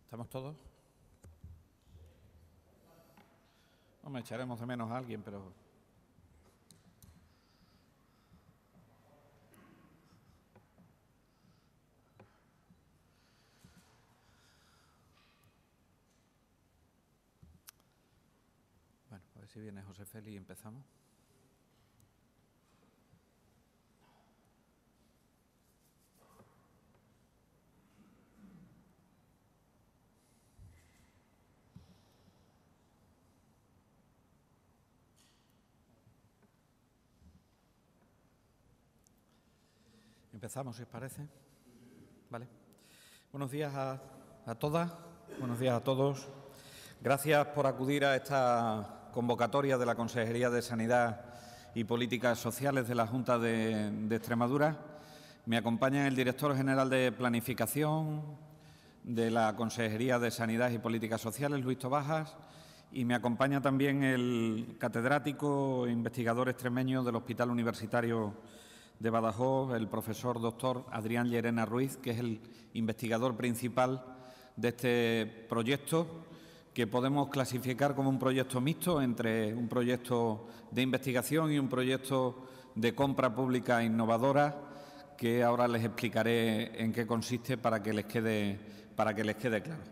¿Estamos todos? No me echaremos de menos a alguien, pero... Bueno, a ver si viene José Félix y empezamos. Empezamos, si os parece. Vale. Buenos días a todas, buenos días a todos. Gracias por acudir a esta convocatoria de la Consejería de Sanidad y Políticas Sociales de la Junta de Extremadura. Me acompaña el director general de Planificación de la Consejería de Sanidad y Políticas Sociales, Luis Tobajas, y me acompaña también el catedrático e investigador extremeño del Hospital Universitario de Badajoz, el profesor doctor Adrián Llerena Ruiz, que es el investigador principal de este proyecto, que podemos clasificar como un proyecto mixto entre un proyecto de investigación y un proyecto de compra pública innovadora, que ahora les explicaré en qué consiste para que les quede claro.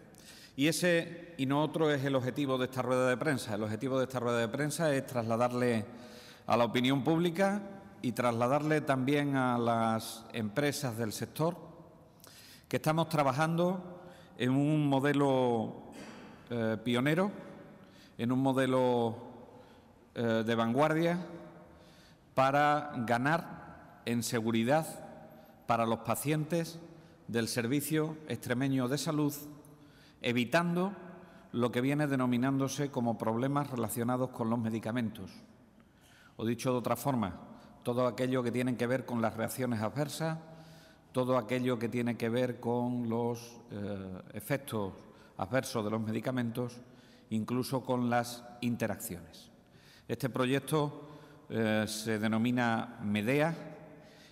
Y ese y no otro es el objetivo de esta rueda de prensa. El objetivo de esta rueda de prensa es trasladarle a la opinión pública y trasladarle también a las empresas del sector que estamos trabajando en un modelo pionero, en un modelo de vanguardia para ganar en seguridad para los pacientes del Servicio Extremeño de Salud, evitando lo que viene denominándose como problemas relacionados con los medicamentos. O dicho de otra forma, todo aquello que tiene que ver con las reacciones adversas, todo aquello que tiene que ver con los efectos adversos de los medicamentos, incluso con las interacciones. Este proyecto se denomina MEDEA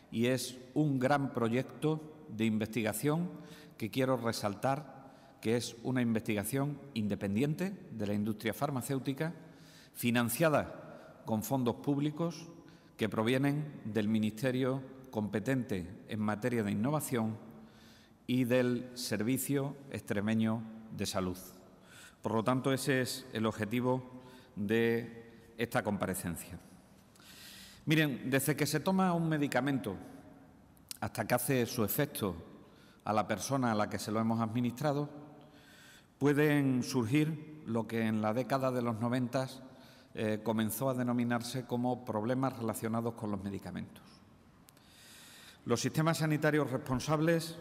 y es un gran proyecto de investigación que quiero resaltar, que es una investigación independiente de la industria farmacéutica, financiada con fondos públicos que provienen del Ministerio competente en materia de innovación y del Servicio Extremeño de Salud. Por lo tanto, ese es el objetivo de esta comparecencia. Miren, desde que se toma un medicamento hasta que hace su efecto a la persona a la que se lo hemos administrado, pueden surgir lo que en la década de los 90 comenzó a denominarse como problemas relacionados con los medicamentos. Los sistemas sanitarios responsables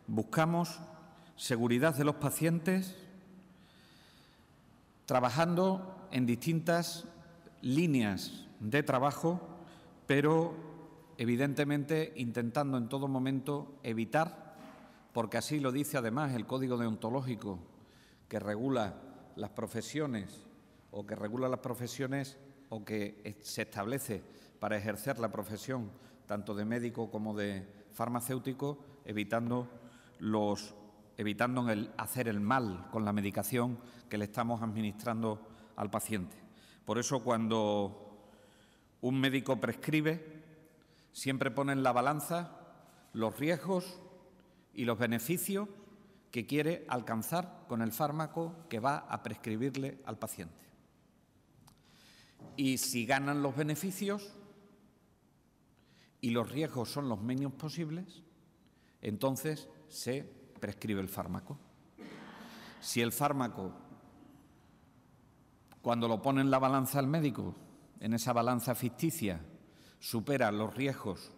buscamos seguridad de los pacientes trabajando en distintas líneas de trabajo, pero evidentemente intentando en todo momento evitar, porque así lo dice además el Código Deontológico que regula las profesiones o que se establece para ejercer la profesión tanto de médico como de farmacéutico, evitando el hacer el mal con la medicación que le estamos administrando al paciente. Por eso, cuando un médico prescribe, siempre pone en la balanza los riesgos y los beneficios que quiere alcanzar con el fármaco que va a prescribirle al paciente. Y si ganan los beneficios y los riesgos son los mínimos posibles, entonces se prescribe el fármaco. Si el fármaco, cuando lo pone en la balanza el médico, en esa balanza ficticia, supera los riesgos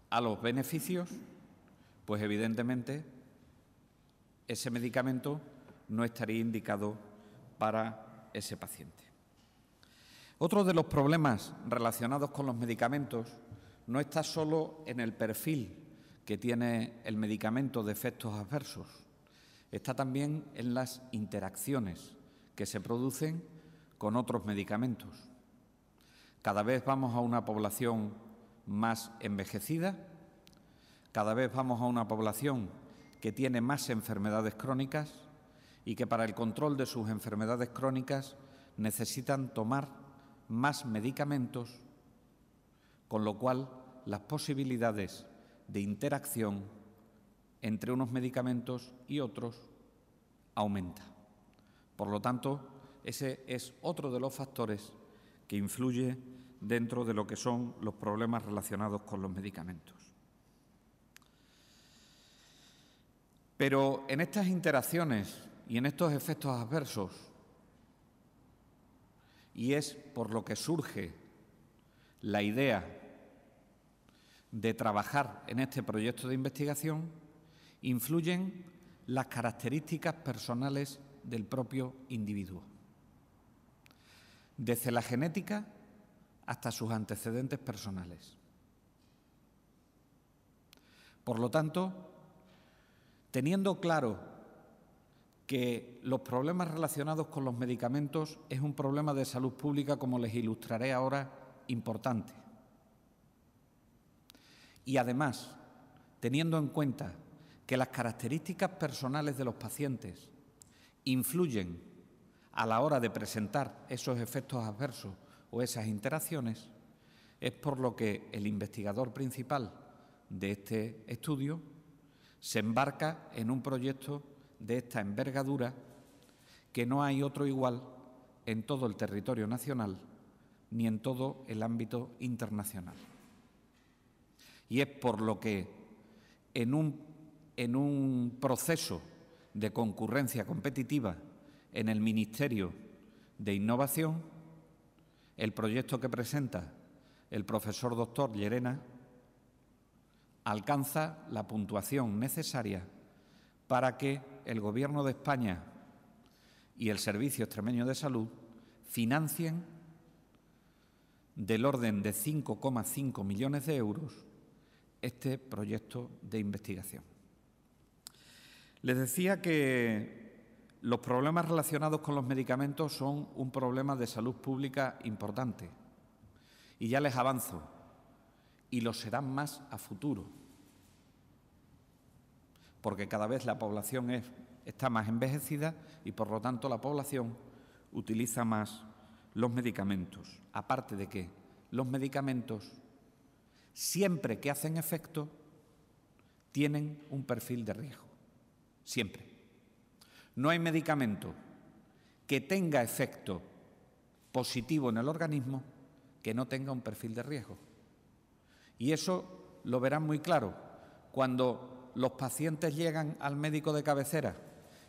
a los beneficios, pues evidentemente ese medicamento no estaría indicado para ese paciente. Otro de los problemas relacionados con los medicamentos no está solo en el perfil que tiene el medicamento de efectos adversos, está también en las interacciones que se producen con otros medicamentos. Cada vez vamos a una población más envejecida, cada vez vamos a una población que tiene más enfermedades crónicas y que para el control de sus enfermedades crónicas necesitan tomar más medicamentos, con lo cual las posibilidades de interacción entre unos medicamentos y otros aumenta. Por lo tanto, ese es otro de los factores que influye dentro de lo que son los problemas relacionados con los medicamentos. Pero en estas interacciones y en estos efectos adversos, y es por lo que surge la idea de trabajar en este proyecto de investigación, influyen las características personales del propio individuo, desde la genética hasta sus antecedentes personales. Por lo tanto, teniendo claro que los problemas relacionados con los medicamentos es un problema de salud pública, como les ilustraré ahora, importante. Y además, teniendo en cuenta que las características personales de los pacientes influyen a la hora de presentar esos efectos adversos o esas interacciones, es por lo que el investigador principal de este estudio se embarca en un proyecto de esta envergadura, que no hay otro igual en todo el territorio nacional ni en todo el ámbito internacional. Y es por lo que en un proceso de concurrencia competitiva en el Ministerio de Innovación, el proyecto que presenta el profesor doctor Llerena alcanza la puntuación necesaria para que el Gobierno de España y el Servicio Extremeño de Salud financien del orden de 5,5 millones de euros este proyecto de investigación. Les decía que los problemas relacionados con los medicamentos son un problema de salud pública importante, y ya les avanzo, y lo serán más a futuro, porque cada vez la población está más envejecida y, por lo tanto, la población utiliza más los medicamentos. Aparte de que los medicamentos, siempre que hacen efecto, tienen un perfil de riesgo. Siempre. No hay medicamento que tenga efecto positivo en el organismo que no tenga un perfil de riesgo. Y eso lo verán muy claro cuando los pacientes llegan al médico de cabecera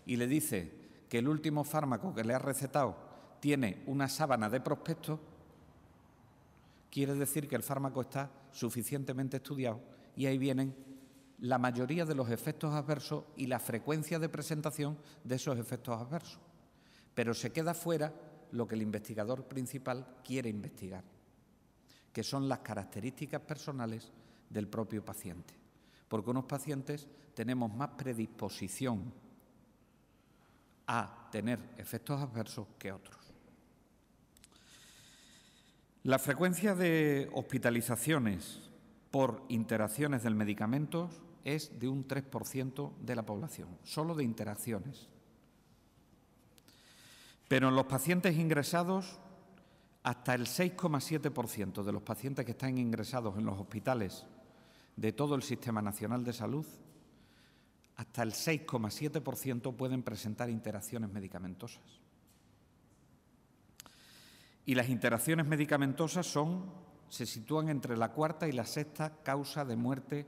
y le dice que el último fármaco que le ha recetado tiene una sábana de prospectos. Quiere decir que el fármaco está suficientemente estudiado, y ahí vienen la mayoría de los efectos adversos y la frecuencia de presentación de esos efectos adversos. Pero se queda fuera lo que el investigador principal quiere investigar, que son las características personales del propio paciente. Porque unos pacientes tenemos más predisposición a tener efectos adversos que otros. La frecuencia de hospitalizaciones por interacciones del medicamento es de un 3% de la población, solo de interacciones. Pero en los pacientes ingresados, hasta el 6,7% de los pacientes que están ingresados en los hospitales de todo el Sistema Nacional de Salud, hasta el 6,7% pueden presentar interacciones medicamentosas. Y las interacciones medicamentosas se sitúan entre la cuarta y la sexta causa de muerte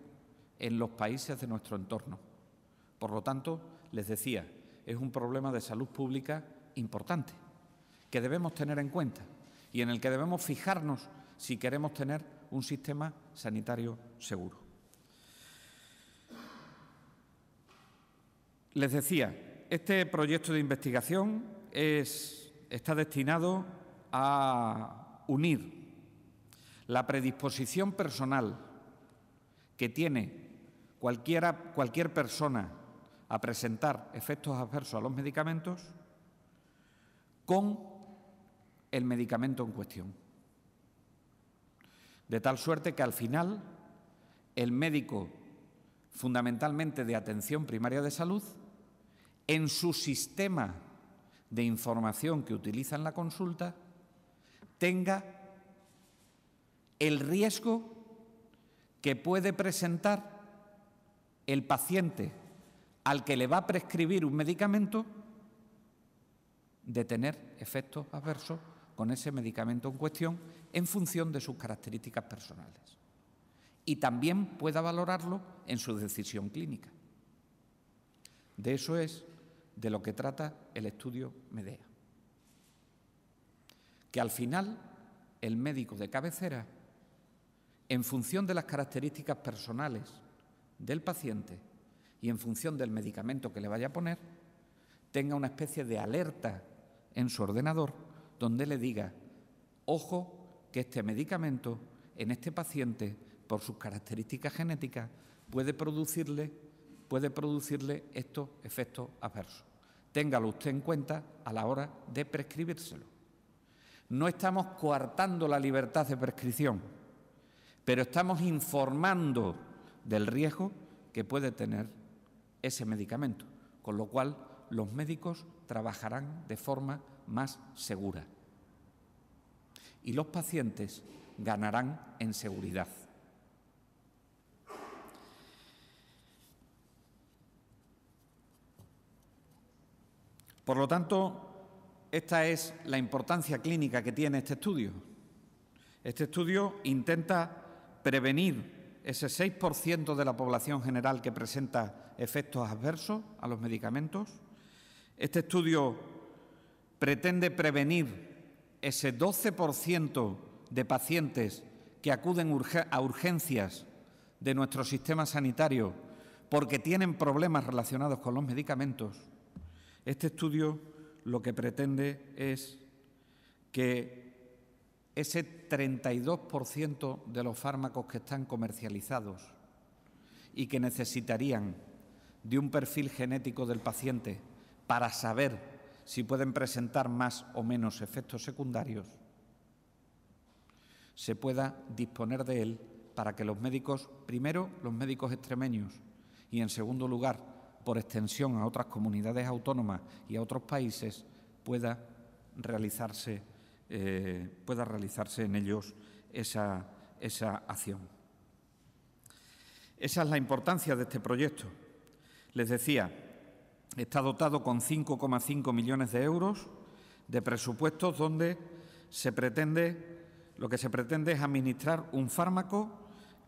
en los países de nuestro entorno. Por lo tanto, les decía, es un problema de salud pública importante que debemos tener en cuenta y en el que debemos fijarnos si queremos tener un sistema sanitario seguro. Les decía, este proyecto de investigación está destinado a unir la predisposición personal que tiene cualquier persona a presentar efectos adversos a los medicamentos con el medicamento en cuestión. de tal suerte que al final el médico, fundamentalmente de atención primaria de salud, en su sistema de información que utiliza en la consulta, tenga el riesgo que puede presentar el paciente al que le va a prescribir un medicamento de tener efectos adversos con ese medicamento en cuestión en función de sus características personales. Y también pueda valorarlo en su decisión clínica. De eso es de lo que trata el estudio MEDEA. Que al final el médico de cabecera, en función de las características personales del paciente y en función del medicamento que le vaya a poner, tenga una especie de alerta en su ordenador donde le diga: ojo, que este medicamento en este paciente, por sus características genéticas, puede producirle estos efectos adversos. Téngalo usted en cuenta a la hora de prescribírselo. No estamos coartando la libertad de prescripción, pero estamos informando del riesgo que puede tener ese medicamento, con lo cual los médicos trabajarán de forma más segura y los pacientes ganarán en seguridad. Por lo tanto, esta es la importancia clínica que tiene este estudio. Este estudio intenta prevenir ese 6% de la población general que presenta efectos adversos a los medicamentos. Este estudio pretende prevenir ese 12% de pacientes que acuden a urgencias de nuestro sistema sanitario porque tienen problemas relacionados con los medicamentos. Este estudio lo que pretende es que ese 32% de los fármacos que están comercializados y que necesitarían de un perfil genético del paciente para saber si pueden presentar más o menos efectos secundarios, se pueda disponer de él para que los médicos, primero los médicos extremeños y en segundo lugar, por extensión a otras comunidades autónomas y a otros países, pueda realizarse en ellos esa acción. Esa es la importancia de este proyecto. Les decía, está dotado con 5,5 millones de euros de presupuestos donde lo que se pretende es administrar un fármaco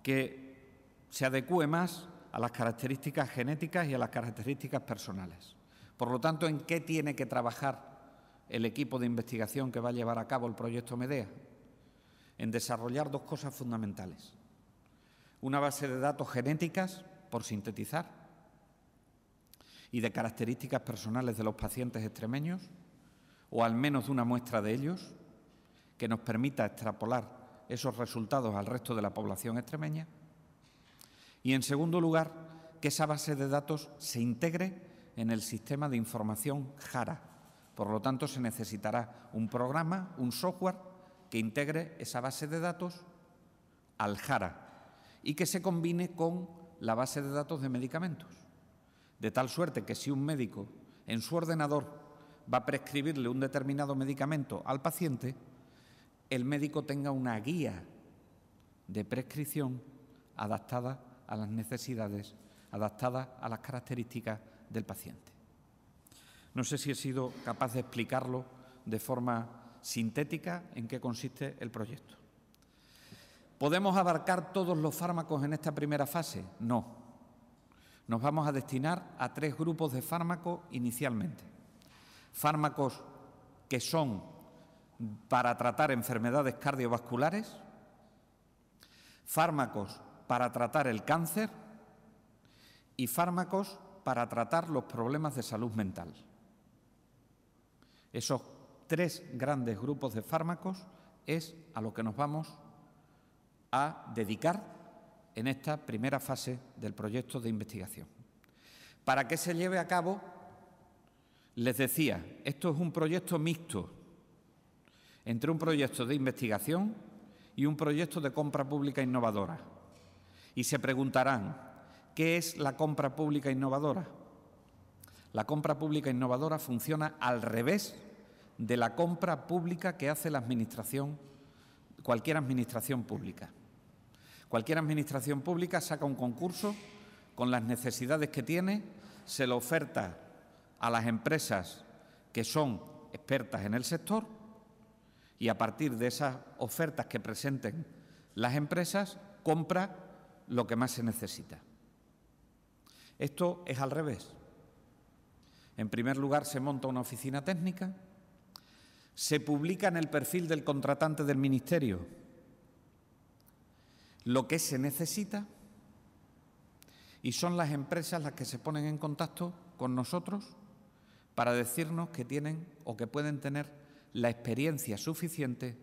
que se adecúe más a las características genéticas y a las características personales. Por lo tanto, ¿en qué tiene que trabajar el equipo de investigación que va a llevar a cabo el proyecto MEDEA? En desarrollar dos cosas fundamentales. Una base de datos genéticas, por sintetizar, y de características personales de los pacientes extremeños, o al menos de una muestra de ellos, que nos permita extrapolar esos resultados al resto de la población extremeña. Y, en segundo lugar, que esa base de datos se integre en el sistema de información JARA. Por lo tanto, se necesitará un programa, un software, que integre esa base de datos al JARA y que se combine con la base de datos de medicamentos. De tal suerte que si un médico en su ordenador va a prescribirle un determinado medicamento al paciente, el médico tenga una guía de prescripción adaptada a las necesidades, adaptada a las características del paciente. No sé si he sido capaz de explicarlo de forma sintética en qué consiste el proyecto. ¿Podemos abarcar todos los fármacos en esta primera fase? No. Nos vamos a destinar a 3 grupos de fármacos inicialmente. Fármacos que son para tratar enfermedades cardiovasculares, fármacos para tratar el cáncer y fármacos para tratar los problemas de salud mental. Esos 3 grandes grupos de fármacos es a lo que nos vamos a dedicar en esta primera fase del proyecto de investigación. Para que se lleve a cabo, les decía, esto es un proyecto mixto entre un proyecto de investigación y un proyecto de compra pública innovadora. Y se preguntarán, ¿qué es la compra pública innovadora? La compra pública innovadora funciona al revés de la compra pública que hace la administración, cualquier administración pública. Cualquier administración pública saca un concurso con las necesidades que tiene, se lo oferta a las empresas que son expertas en el sector y a partir de esas ofertas que presenten las empresas, compra lo que más se necesita. Esto es al revés. En primer lugar, se monta una oficina técnica, se publica en el perfil del contratante del Ministerio lo que se necesita y son las empresas las que se ponen en contacto con nosotros para decirnos que tienen o que pueden tener la experiencia suficiente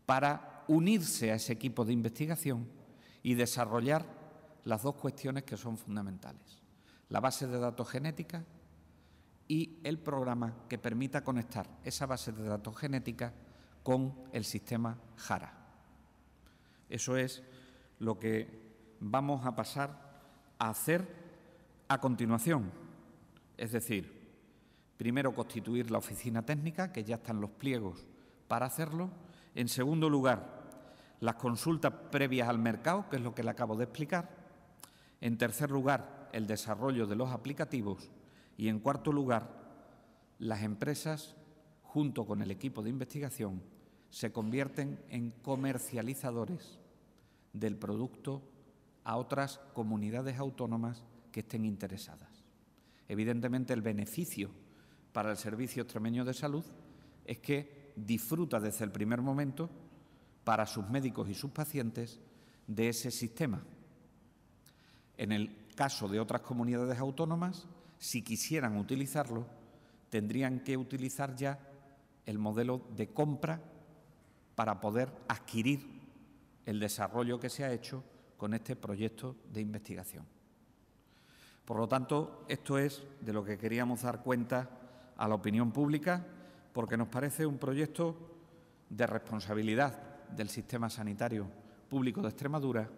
para unirse a ese equipo de investigación y desarrollar las dos cuestiones que son fundamentales: la base de datos genética y el programa que permita conectar esa base de datos genética con el sistema JARA. Eso es lo que vamos a pasar a hacer a continuación. Es decir, primero constituir la oficina técnica, que ya están los pliegos para hacerlo. En segundo lugar, las consultas previas al mercado, que es lo que le acabo de explicar. En tercer lugar, el desarrollo de los aplicativos. Y en cuarto lugar, las empresas, junto con el equipo de investigación, se convierten en comercializadores del producto a otras comunidades autónomas que estén interesadas. Evidentemente, el beneficio para el Servicio Extremeño de Salud es que disfruta desde el primer momento, para sus médicos y sus pacientes, de ese sistema. En el caso de otras comunidades autónomas, si quisieran utilizarlo, tendrían que utilizar ya el modelo de compra para poder adquirir el desarrollo que se ha hecho con este proyecto de investigación. Por lo tanto, esto es de lo que queríamos dar cuenta a la opinión pública, porque nos parece un proyecto de responsabilidad del sistema sanitario público de Extremadura,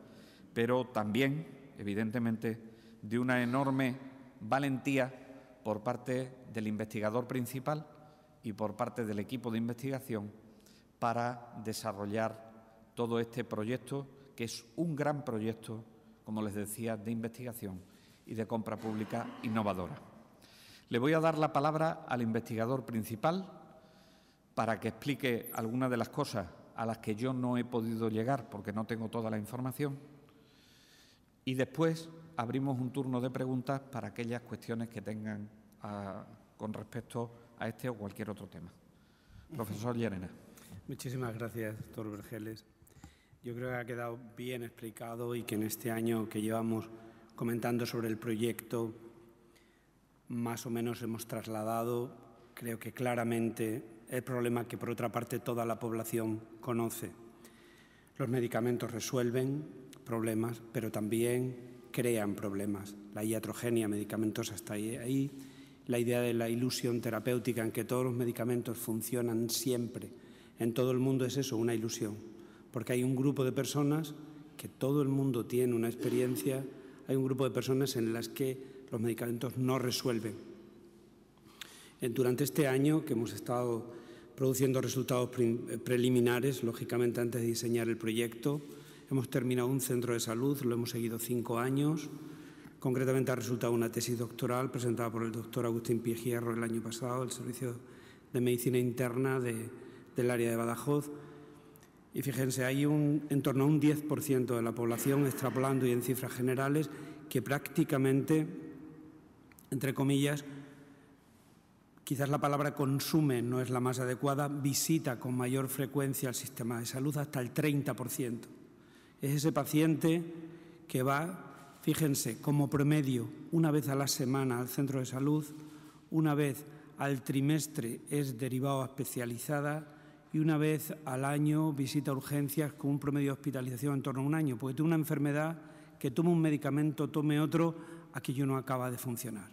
pero también, evidentemente, de una enorme valentía por parte del investigador principal y por parte del equipo de investigación para desarrollar todo este proyecto, que es un gran proyecto, como les decía, de investigación y de compra pública innovadora. Le voy a dar la palabra al investigador principal para que explique algunas de las cosas a las que yo no he podido llegar porque no tengo toda la información, y después abrimos un turno de preguntas para aquellas cuestiones que tengan con respecto a este o cualquier otro tema. Profesor Llerena. Muchísimas gracias, doctor Vergeles. Yo creo que ha quedado bien explicado y que en este año que llevamos comentando sobre el proyecto, más o menos hemos trasladado, creo que claramente, el problema que por otra parte toda la población conoce. Los medicamentos resuelven problemas, pero también crean problemas. La iatrogenia medicamentosa está ahí, la idea de la ilusión terapéutica en que todos los medicamentos funcionan siempre en todo el mundo es eso, una ilusión, porque hay un grupo de personas que todo el mundo tiene una experiencia, hay un grupo de personas en las que los medicamentos no resuelven. Durante este año que hemos estado produciendo resultados preliminares, lógicamente antes de diseñar el proyecto, hemos terminado un centro de salud, lo hemos seguido 5 años, concretamente ha resultado una tesis doctoral presentada por el doctor Agustín Piejierro el año pasado, el Servicio de Medicina Interna del área de Badajoz. Y fíjense, hay en torno a un 10% de la población, extrapolando y en cifras generales, que prácticamente, entre comillas, quizás la palabra consume no es la más adecuada, visita con mayor frecuencia el sistema de salud, hasta el 30%. Es ese paciente que va, fíjense, como promedio, una vez a la semana al centro de salud, una vez al trimestre es derivado a especializada y una vez al año visita urgencias con un promedio de hospitalización en torno a un año, porque tiene una enfermedad que tome un medicamento, tome otro, aquello no acaba de funcionar.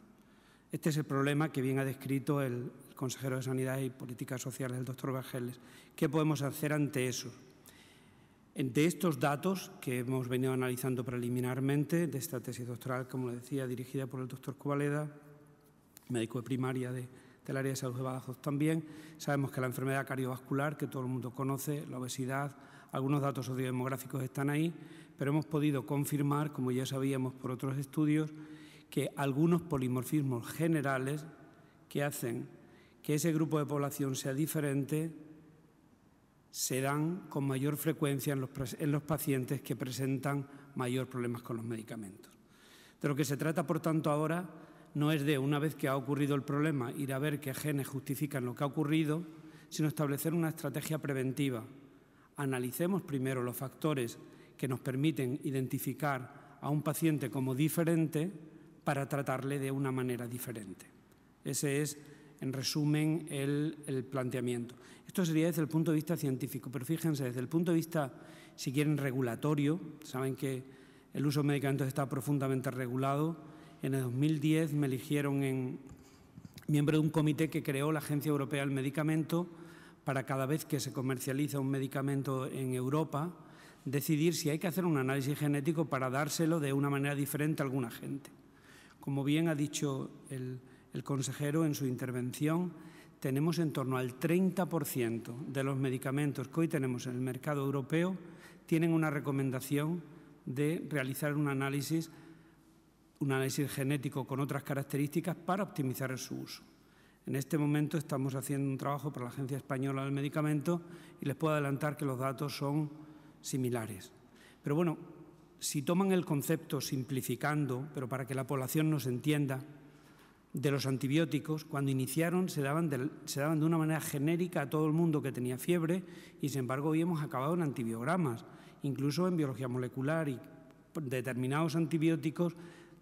Este es el problema que bien ha descrito el consejero de Sanidad y Políticas Sociales, el doctor Vergeles. ¿Qué podemos hacer ante eso? De estos datos que hemos venido analizando preliminarmente, de esta tesis doctoral, como le decía, dirigida por el doctor Covaleda, médico de primaria del área de salud de Badajoz también, sabemos que la enfermedad cardiovascular, que todo el mundo conoce, la obesidad, algunos datos sociodemográficos están ahí, pero hemos podido confirmar, como ya sabíamos por otros estudios, que algunos polimorfismos generales que hacen que ese grupo de población sea diferente se dan con mayor frecuencia en los pacientes que presentan mayor problemas con los medicamentos. De lo que se trata, por tanto, ahora no es de, una vez que ha ocurrido el problema, ir a ver qué genes justifican lo que ha ocurrido, sino establecer una estrategia preventiva. Analicemos primero los factores que nos permiten identificar a un paciente como diferente para tratarle de una manera diferente. Ese es, en resumen, el planteamiento. Esto sería desde el punto de vista científico, pero fíjense, desde el punto de vista, si quieren, regulatorio, saben que el uso de medicamentos está profundamente regulado. En el 2010 me eligieron miembro de un comité que creó la Agencia Europea del Medicamento para cada vez que se comercializa un medicamento en Europa, decidir si hay que hacer un análisis genético para dárselo de una manera diferente a alguna gente. Como bien ha dicho el consejero en su intervención, tenemos en torno al 30% de los medicamentos que hoy tenemos en el mercado europeo tienen una recomendación de realizar un análisis genético con otras características para optimizar su uso. En este momento estamos haciendo un trabajo para la Agencia Española del Medicamento y les puedo adelantar que los datos son similares. Pero bueno, si toman el concepto simplificando, pero para que la población nos entienda, de los antibióticos, cuando iniciaron se daban de una manera genérica a todo el mundo que tenía fiebre y, sin embargo, hoy hemos acabado en antibiogramas, incluso en biología molecular, y determinados antibióticos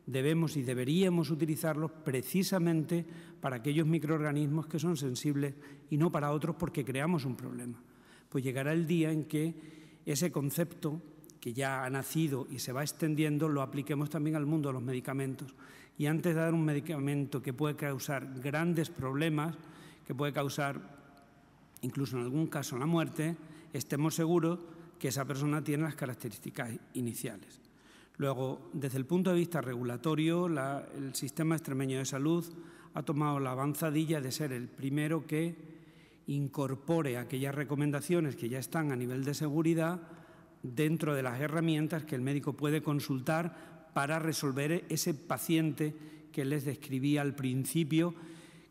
debemos y deberíamos utilizarlos precisamente para aquellos microorganismos que son sensibles y no para otros porque creamos un problema. Pues llegará el día en que ese concepto que ya ha nacido y se va extendiendo lo apliquemos también al mundo de los medicamentos. Y antes de dar un medicamento que puede causar grandes problemas, que puede causar incluso en algún caso la muerte, estemos seguros que esa persona tiene las características iniciales. Luego, desde el punto de vista regulatorio, el Sistema Extremeño de Salud ha tomado la avanzadilla de ser el primero que incorpore aquellas recomendaciones que ya están a nivel de seguridad dentro de las herramientas que el médico puede consultar para resolver ese paciente que les describía al principio,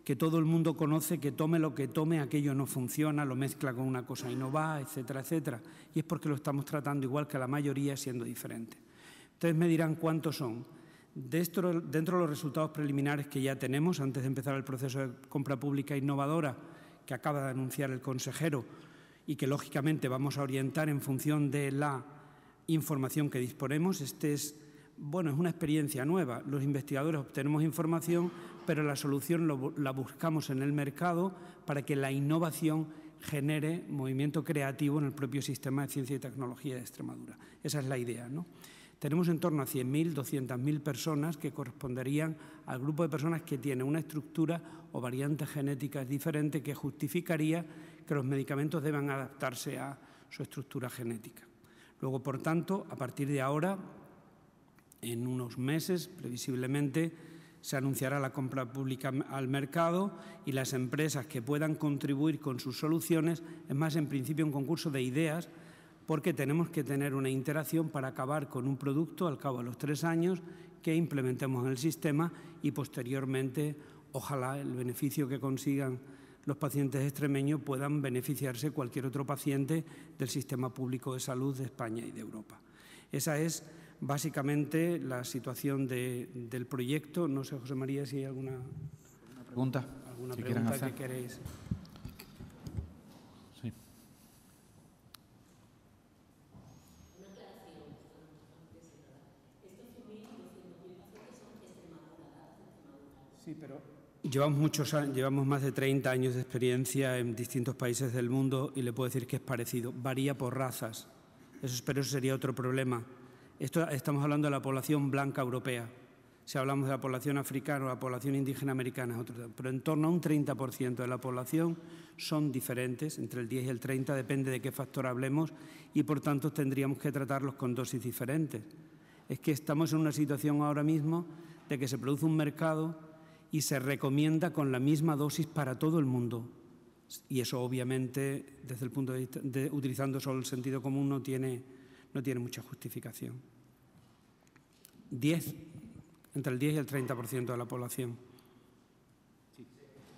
que todo el mundo conoce, que tome lo que tome, aquello no funciona, lo mezcla con una cosa y no va, etcétera, etcétera. Y es porque lo estamos tratando igual que la mayoría, siendo diferente. Ustedes me dirán cuántos son. Dentro de los resultados preliminares que ya tenemos, antes de empezar el proceso de compra pública innovadora que acaba de anunciar el consejero y que, lógicamente, vamos a orientar en función de la información que disponemos, es una experiencia nueva. Los investigadores obtenemos información, pero la solución la buscamos en el mercado para que la innovación genere movimiento creativo en el propio sistema de ciencia y tecnología de Extremadura. Esa es la idea, ¿no? Tenemos en torno a 100.000, 200.000 personas que corresponderían al grupo de personas que tienen una estructura o variantes genéticas diferentes que justificaría que los medicamentos deban adaptarse a su estructura genética. Luego, por tanto, a partir de ahora, en unos meses, previsiblemente, se anunciará la compra pública al mercado y las empresas que puedan contribuir con sus soluciones, es más, en principio, un concurso de ideas, porque tenemos que tener una interacción para acabar con un producto al cabo de los 3 años que implementemos en el sistema y, posteriormente, ojalá el beneficio que consigan los pacientes extremeños puedan beneficiarse cualquier otro paciente del sistema público de salud de España y de Europa. Esa es básicamente la situación del proyecto. No sé, José María, si hay alguna pregunta, que queréis. Sí. Sí, pero llevamos más de 30 años de experiencia en distintos países del mundo y le puedo decir que es parecido. Varía por razas. Pero eso sería otro problema. Estamos hablando de la población blanca europea. Si hablamos de la población africana o la población indígena americana, es otro tema. Pero en torno a un 30% de la población son diferentes, entre el 10 y el 30, depende de qué factor hablemos, y por tanto tendríamos que tratarlos con dosis diferentes. Es que estamos en una situación ahora mismo de que se produce un mercado y se recomienda con la misma dosis para todo el mundo. Y eso, obviamente, desde el punto de vista de utilizando solo el sentido común, no tiene mucha justificación. Entre el 10 y el 30% de la población. Sí.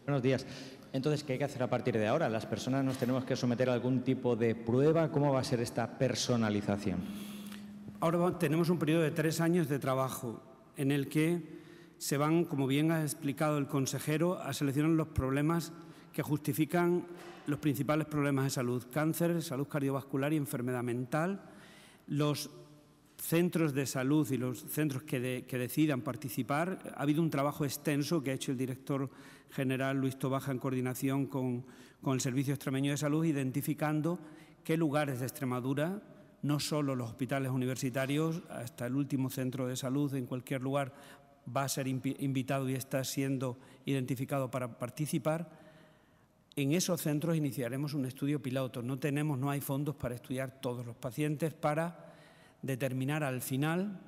Buenos días. Entonces, ¿qué hay que hacer a partir de ahora? ¿Las personas nos tenemos que someter a algún tipo de prueba? ¿Cómo va a ser esta personalización? Ahora tenemos un periodo de 3 años de trabajo en el que se van, como bien ha explicado el consejero, a seleccionar los problemas que justifican los principales problemas de salud: cáncer, salud cardiovascular y enfermedad mental. Los centros de salud y los centros que decidan participar. Ha habido un trabajo extenso que ha hecho el director general Luis Tobaja en coordinación con el Servicio Extremeño de Salud, identificando qué lugares de Extremadura, no solo los hospitales universitarios, hasta el último centro de salud en cualquier lugar va a ser invitado y está siendo identificado para participar. En esos centros iniciaremos un estudio piloto. No hay fondos para estudiar todos los pacientes, para determinar al final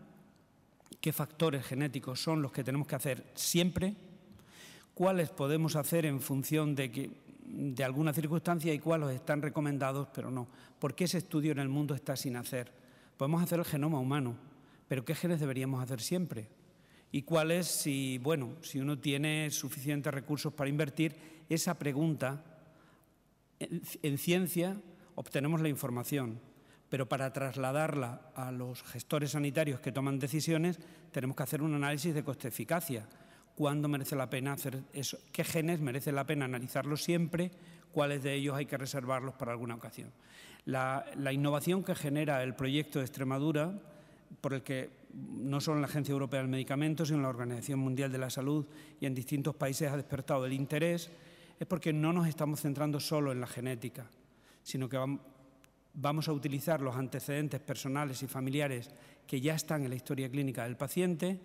qué factores genéticos son los que tenemos que hacer siempre, cuáles podemos hacer en función de alguna circunstancia y cuáles están recomendados, pero no. Porque ese estudio en el mundo está sin hacer. Podemos hacer el genoma humano, pero ¿qué genes deberíamos hacer siempre? Y cuáles, si uno tiene suficientes recursos para invertir, esa pregunta, en ciencia obtenemos la información, pero para trasladarla a los gestores sanitarios que toman decisiones tenemos que hacer un análisis de coste-eficacia. ¿Cuándo merece la pena hacer eso? ¿Qué genes merece la pena analizarlos siempre? ¿Cuáles de ellos hay que reservarlos para alguna ocasión? La innovación que genera el proyecto de Extremadura, por el que no solo en la Agencia Europea del Medicamento, sino en la Organización Mundial de la Salud y en distintos países ha despertado el interés, es porque no nos estamos centrando solo en la genética, sino que vamos a utilizar los antecedentes personales y familiares que ya están en la historia clínica del paciente,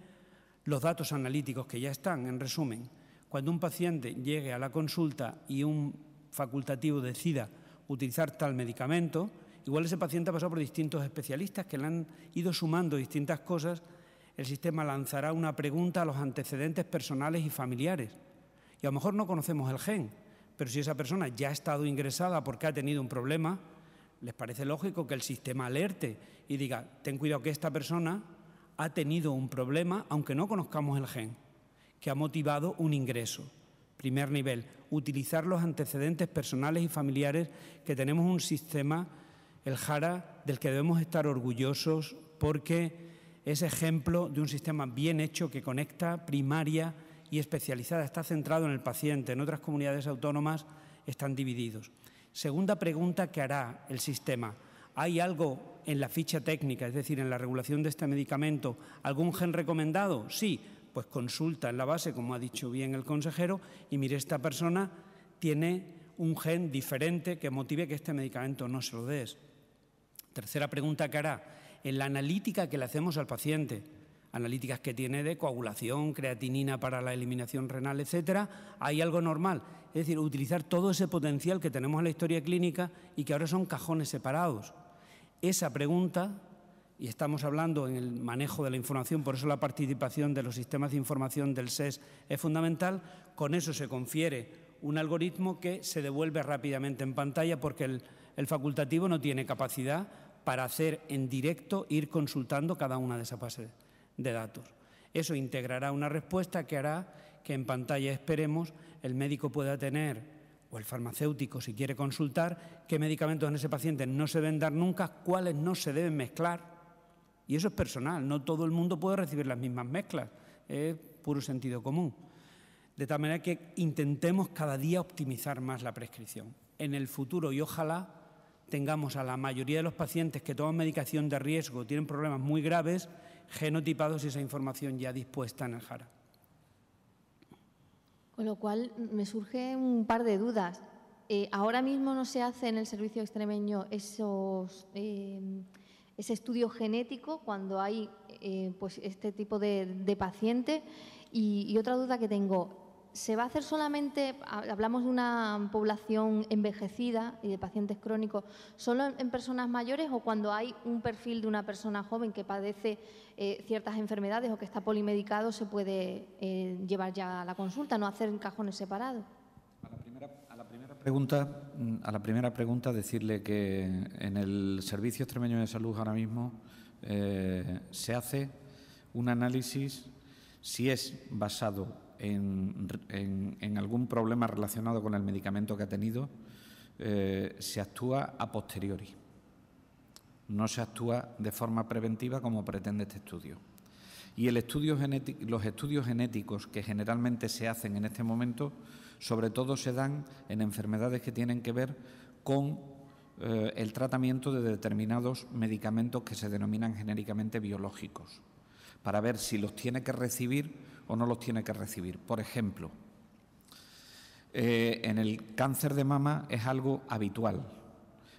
los datos analíticos que ya están. En resumen, cuando un paciente llegue a la consulta y un facultativo decida utilizar tal medicamento, igual ese paciente ha pasado por distintos especialistas que le han ido sumando distintas cosas, el sistema lanzará una pregunta a los antecedentes personales y familiares. Y a lo mejor no conocemos el gen, pero si esa persona ya ha estado ingresada porque ha tenido un problema, les parece lógico que el sistema alerte y diga: ten cuidado que esta persona ha tenido un problema, aunque no conozcamos el gen, que ha motivado un ingreso. Primer nivel, utilizar los antecedentes personales y familiares, que tenemos un sistema, el JARA, del que debemos estar orgullosos porque es ejemplo de un sistema bien hecho que conecta primaria y especializada, está centrado en el paciente. En otras comunidades autónomas están divididos. Segunda pregunta que hará el sistema: ¿hay algo en la ficha técnica, es decir, en la regulación de este medicamento, algún gen recomendado? Sí, pues consulta en la base, como ha dicho bien el consejero, y mire, esta persona tiene un gen diferente que motive que este medicamento no se lo des. Tercera pregunta que hará: en la analítica que le hacemos al paciente, analíticas que tiene de coagulación, creatinina para la eliminación renal, etcétera, ¿hay algo normal? Es decir, utilizar todo ese potencial que tenemos en la historia clínica y que ahora son cajones separados. Esa pregunta, y estamos hablando en el manejo de la información, por eso la participación de los sistemas de información del SES es fundamental. Con eso se confiere un algoritmo que se devuelve rápidamente en pantalla, porque el facultativo no tiene capacidad para hacer en directo, ir consultando cada una de esas bases de datos. Eso integrará una respuesta que hará que en pantalla, esperemos, el médico pueda tener, o el farmacéutico, si quiere consultar, qué medicamentos en ese paciente no se deben dar nunca, cuáles no se deben mezclar. Y eso es personal, no todo el mundo puede recibir las mismas mezclas, es puro sentido común. De tal manera que intentemos cada día optimizar más la prescripción. En el futuro, y ojalá tengamos a la mayoría de los pacientes que toman medicación de riesgo, tienen problemas muy graves, genotipados y esa información ya dispuesta en el JARA. Con lo cual me surge un par de dudas. Ahora mismo no se hace en el servicio extremeño ese estudio genético cuando hay pues este tipo de paciente. Y otra duda que tengo, ¿se va a hacer solamente, hablamos de una población envejecida y de pacientes crónicos, solo en personas mayores o cuando hay un perfil de una persona joven que padece ciertas enfermedades o que está polimedicado se puede llevar ya a la consulta, no hacer cajones separados? A la primera pregunta decirle que en el Servicio Extremeño de Salud ahora mismo se hace un análisis si es basado en algún problema relacionado con el medicamento que ha tenido, se actúa a posteriori. No se actúa de forma preventiva como pretende este estudio. Y los estudios genéticos que generalmente se hacen en este momento, sobre todo se dan en enfermedades que tienen que ver con el tratamiento de determinados medicamentos que se denominan genéricamente biológicos, para ver si los tiene que recibir o no los tiene que recibir. Por ejemplo, en el cáncer de mama es algo habitual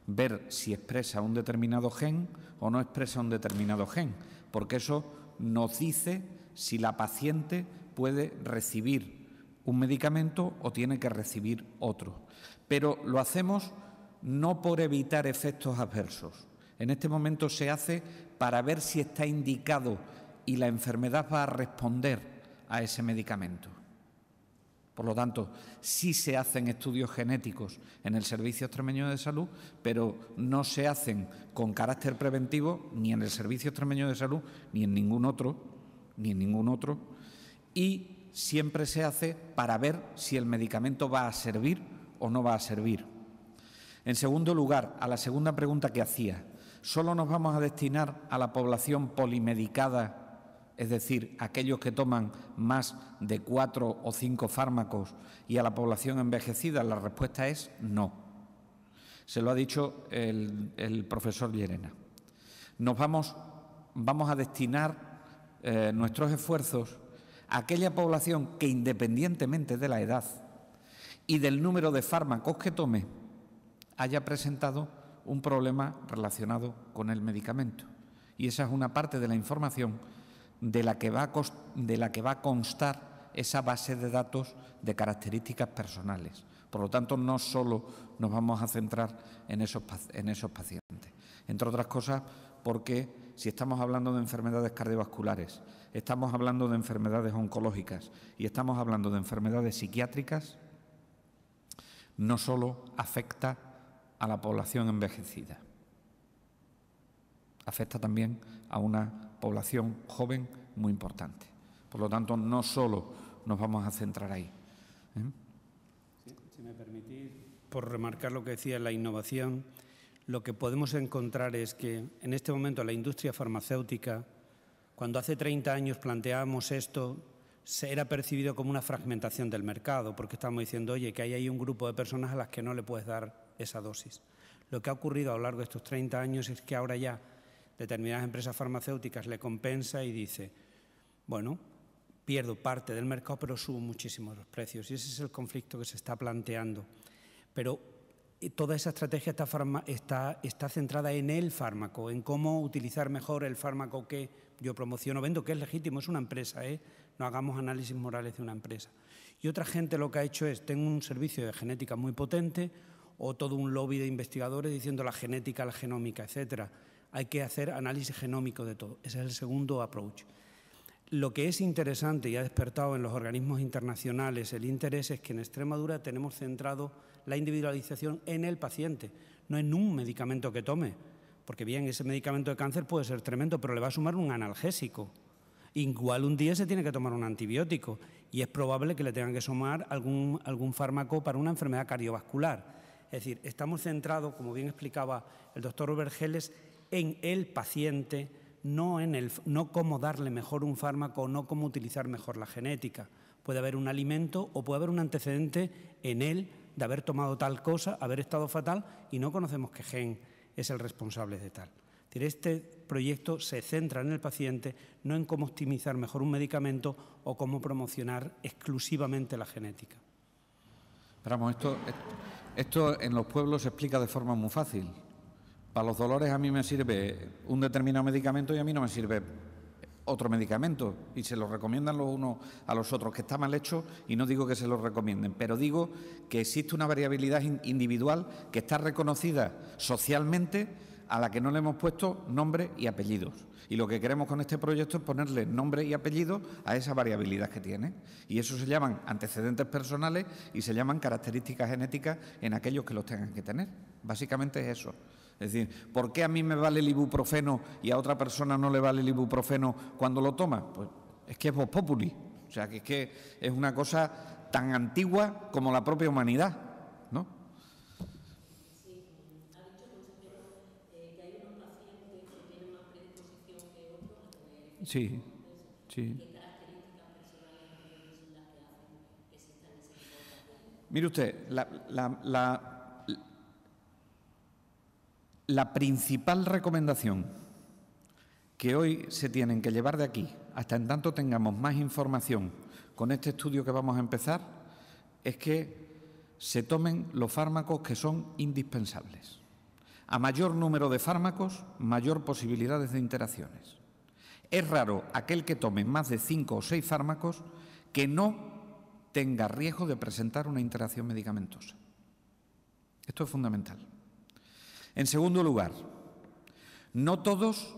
ver si expresa un determinado gen o no expresa un determinado gen, porque eso nos dice si la paciente puede recibir un medicamento o tiene que recibir otro. Pero lo hacemos no por evitar efectos adversos. En este momento se hace para ver si está indicado y la enfermedad va a responder a ese medicamento. Por lo tanto, sí se hacen estudios genéticos en el Servicio Extremeño de Salud, pero no se hacen con carácter preventivo ni en el Servicio Extremeño de Salud ni en ningún otro, y siempre se hace para ver si el medicamento va a servir o no va a servir. En segundo lugar, a la segunda pregunta que hacía, ¿solo nos vamos a destinar a la población polimedicada, es decir, aquellos que toman más de 4 o 5 fármacos, y a la población envejecida? La respuesta es no. Se lo ha dicho el profesor Llerena. Vamos a destinar nuestros esfuerzos a aquella población que, independientemente de la edad y del número de fármacos que tome, haya presentado un problema relacionado con el medicamento. Y esa es una parte de la información de la que va a constar esa base de datos de características personales. Por lo tanto, no solo nos vamos a centrar en esos pacientes. Entre otras cosas, porque si estamos hablando de enfermedades cardiovasculares, estamos hablando de enfermedades oncológicas y estamos hablando de enfermedades psiquiátricas, no solo afecta a la población envejecida, afecta también a una población joven muy importante. Por lo tanto, no solo nos vamos a centrar ahí. Si me permitís, por remarcar lo que decía la innovación, lo que podemos encontrar es que en este momento la industria farmacéutica, cuando hace 30 años planteábamos esto, se era percibido como una fragmentación del mercado, porque estábamos diciendo, oye, que ahí hay un grupo de personas a las que no le puedes dar esa dosis. Lo que ha ocurrido a lo largo de estos 30 años es que ahora ya determinadas empresas farmacéuticas le compensa y dice, bueno, pierdo parte del mercado, pero subo muchísimo los precios. Y ese es el conflicto que se está planteando. Pero toda esa estrategia está centrada en el fármaco, en cómo utilizar mejor el fármaco que yo promociono, vendo, que es legítimo, es una empresa, no hagamos análisis morales de una empresa. Y otra gente lo que ha hecho es, tengo un servicio de genética muy potente o todo un lobby de investigadores diciendo la genética, la genómica, etcétera. Hay que hacer análisis genómico de todo. Ese es el segundo approach. Lo que es interesante y ha despertado en los organismos internacionales el interés es que en Extremadura tenemos centrado la individualización en el paciente, no en un medicamento que tome, porque bien, ese medicamento de cáncer puede ser tremendo, pero le va a sumar un analgésico. Igual un día se tiene que tomar un antibiótico y es probable que le tengan que sumar algún fármaco para una enfermedad cardiovascular. Es decir, estamos centrados, como bien explicaba el doctor Robert Geles, en el paciente, no cómo darle mejor un fármaco, no cómo utilizar mejor la genética. Puede haber un alimento o puede haber un antecedente en él de haber tomado tal cosa, haber estado fatal y no conocemos qué gen es el responsable de tal. Es decir, este proyecto se centra en el paciente, no en cómo optimizar mejor un medicamento o cómo promocionar exclusivamente la genética. Pero vamos, esto en los pueblos se explica de forma muy fácil. Para los dolores a mí me sirve un determinado medicamento y a mí no me sirve otro medicamento y se lo recomiendan los unos a los otros, que está mal hecho, y no digo que se lo recomienden, pero digo que existe una variabilidad individual que está reconocida socialmente, a la que no le hemos puesto nombre y apellidos. Y lo que queremos con este proyecto es ponerle nombre y apellido a esa variabilidad que tiene. Y eso se llaman antecedentes personales y se llaman características genéticas en aquellos que los tengan que tener. Básicamente es eso. Es decir, ¿por qué a mí me vale el ibuprofeno y a otra persona no le vale el ibuprofeno cuando lo toma? Pues es que es vox populi. O sea, que es una cosa tan antigua como la propia humanidad, ¿no? Sí, sí. Mire usted, la principal recomendación que hoy se tienen que llevar de aquí, hasta en tanto tengamos más información con este estudio que vamos a empezar, es que se tomen los fármacos que son indispensables. A mayor número de fármacos, mayor posibilidades de interacciones. Es raro aquel que tome más de 5 o 6 fármacos que no tenga riesgo de presentar una interacción medicamentosa. Esto es fundamental. En segundo lugar, no todos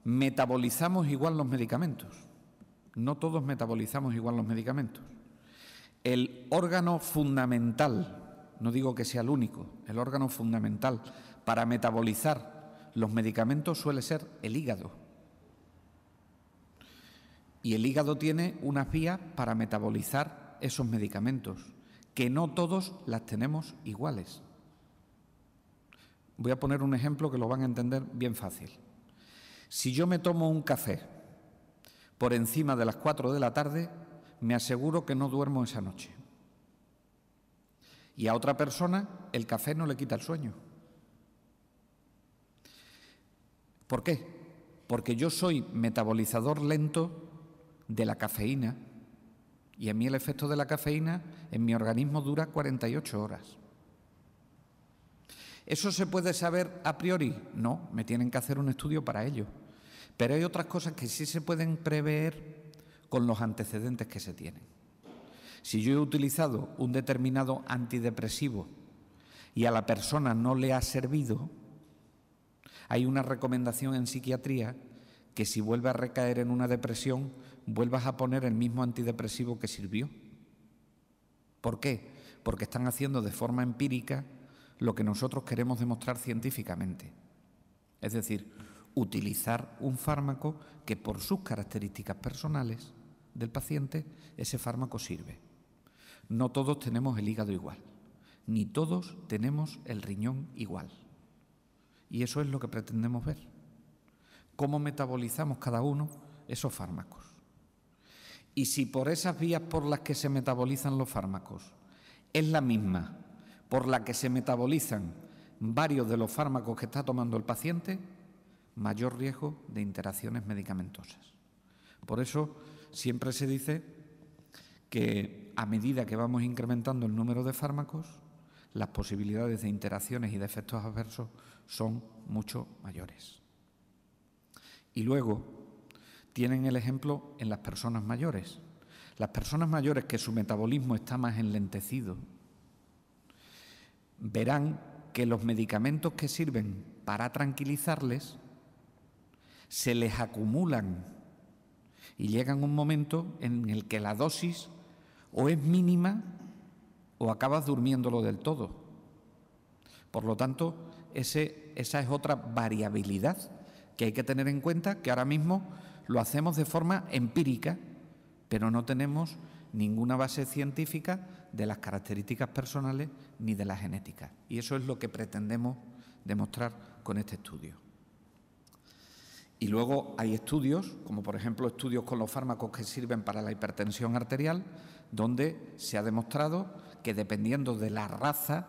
metabolizamos igual los medicamentos. No todos metabolizamos igual los medicamentos. El órgano fundamental, no digo que sea el único, el órgano fundamental para metabolizar los medicamentos suele ser el hígado. Y el hígado tiene unas vías para metabolizar esos medicamentos, que no todos las tenemos iguales. Voy a poner un ejemplo que lo van a entender bien fácil. Si yo me tomo un café por encima de las 4 de la tarde, me aseguro que no duermo esa noche. Y a otra persona el café no le quita el sueño. ¿Por qué? Porque yo soy metabolizador lento de la cafeína y a mí el efecto de la cafeína en mi organismo dura 48 horas. ¿Eso se puede saber a priori? No, me tienen que hacer un estudio para ello. Pero hay otras cosas que sí se pueden prever con los antecedentes que se tienen. Si yo he utilizado un determinado antidepresivo y a la persona no le ha servido, hay una recomendación en psiquiatría que si vuelve a recaer en una depresión, vuelvas a poner el mismo antidepresivo que sirvió. ¿Por qué? Porque están haciendo de forma empírica lo que nosotros queremos demostrar científicamente. Es decir, utilizar un fármaco que por sus características personales del paciente, ese fármaco sirve. No todos tenemos el hígado igual, ni todos tenemos el riñón igual. Y eso es lo que pretendemos ver. Cómo metabolizamos cada uno esos fármacos. Y si por esas vías por las que se metabolizan los fármacos es la misma por la que se metabolizan varios de los fármacos que está tomando el paciente, mayor riesgo de interacciones medicamentosas. Por eso siempre se dice que a medida que vamos incrementando el número de fármacos, las posibilidades de interacciones y de efectos adversos son mucho mayores. Y luego tienen el ejemplo en las personas mayores. Las personas mayores que su metabolismo está más enlentecido verán que los medicamentos que sirven para tranquilizarles se les acumulan y llegan un momento en el que la dosis o es mínima o acabas durmiéndolo del todo. Por lo tanto, esa es otra variabilidad que hay que tener en cuenta, que ahora mismo lo hacemos de forma empírica, pero no tenemos ninguna base científica de las características personales ni de la genética. Y eso es lo que pretendemos demostrar con este estudio. Y luego hay estudios, como por ejemplo estudios con los fármacos que sirven para la hipertensión arterial, donde se ha demostrado que dependiendo de la raza,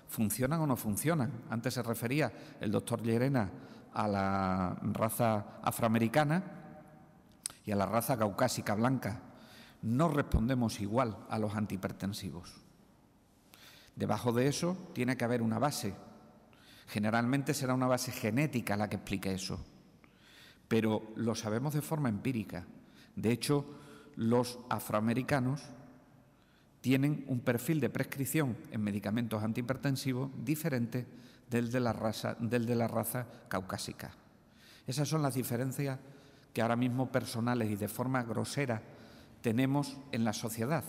funcionan o no funcionan. Antes se refería el doctor Llerena a la raza afroamericana y a la raza caucásica blanca. No respondemos igual a los antihipertensivos. Debajo de eso tiene que haber una base. Generalmente será una base genética la que explique eso. pero lo sabemos de forma empírica. De hecho, los afroamericanos tienen un perfil de prescripción en medicamentos antihipertensivos diferente del de la raza caucásica. Esas son las diferencias que ahora mismo personales y de forma grosera tenemos en la sociedad.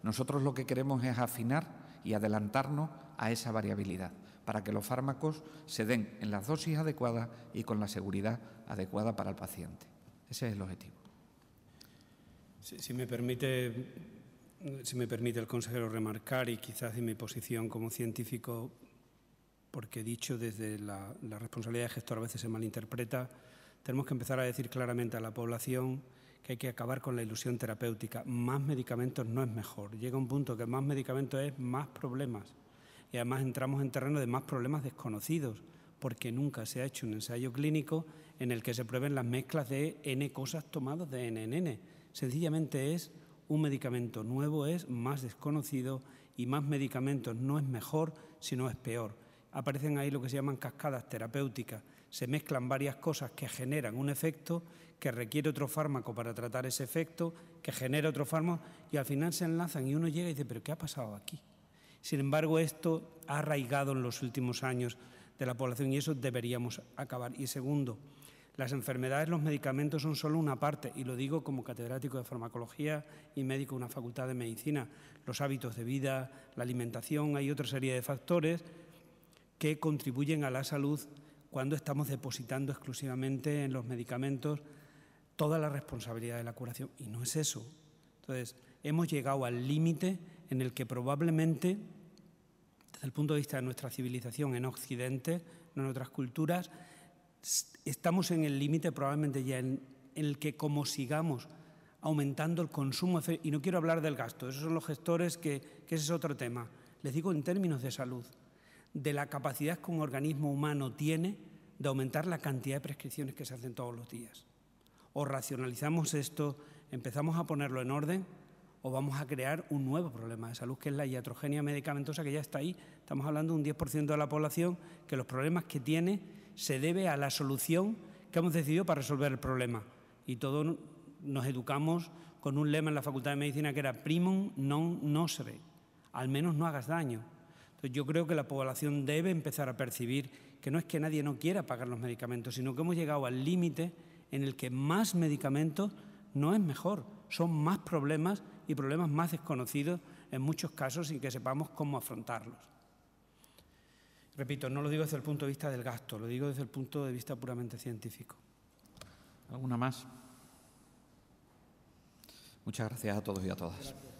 Nosotros lo que queremos es afinar y adelantarnos a esa variabilidad para que los fármacos se den en las dosis adecuadas y con la seguridad adecuada para el paciente. Ese es el objetivo. Si me permite el consejero remarcar, y quizás en mi posición como científico, porque dicho desde la responsabilidad de gestor a veces se malinterpreta, tenemos que empezar a decir claramente a la población que hay que acabar con la ilusión terapéutica. Más medicamentos no es mejor. Llega un punto que más medicamentos es más problemas. Y además entramos en terreno de más problemas desconocidos, porque nunca se ha hecho un ensayo clínico en el que se prueben las mezclas de N cosas tomadas de N en N. Sencillamente es un medicamento nuevo, es más desconocido, y más medicamentos no es mejor, sino es peor. Aparecen ahí lo que se llaman cascadas terapéuticas. Se mezclan varias cosas que generan un efecto, que requiere otro fármaco para tratar ese efecto, que genera otro fármaco, y al final se enlazan y uno llega y dice, ¿pero qué ha pasado aquí? Sin embargo, esto ha arraigado en los últimos años de la población y eso deberíamos acabar. Y segundo, las enfermedades, los medicamentos son solo una parte, y lo digo como catedrático de farmacología y médico de una facultad de medicina. Los hábitos de vida, la alimentación, hay otra serie de factores que contribuyen a la salud cuando estamos depositando exclusivamente en los medicamentos toda la responsabilidad de la curación. Y no es eso. Entonces, hemos llegado al límite en el que probablemente, desde el punto de vista de nuestra civilización en Occidente, no en otras culturas, estamos en el límite probablemente ya en el que, como sigamos aumentando el consumo, y no quiero hablar del gasto, esos son los gestores, que ese es otro tema. Les digo en términos de salud, de la capacidad que un organismo humano tiene de aumentar la cantidad de prescripciones que se hacen todos los días. O racionalizamos esto, empezamos a ponerlo en orden, o vamos a crear un nuevo problema de salud, que es la iatrogenia medicamentosa, que ya está ahí. Estamos hablando de un 10% de la población que los problemas que tiene se debe a la solución que hemos decidido para resolver el problema. Y todos nos educamos con un lema en la Facultad de Medicina que era primum non nocere, al menos no hagas daño. Entonces, yo creo que la población debe empezar a percibir que no es que nadie no quiera pagar los medicamentos, sino que hemos llegado al límite en el que más medicamentos no es mejor, son más problemas y problemas más desconocidos en muchos casos sin que sepamos cómo afrontarlos. Repito, no lo digo desde el punto de vista del gasto, lo digo desde el punto de vista puramente científico. ¿Alguna más? Muchas gracias a todos y a todas. Gracias.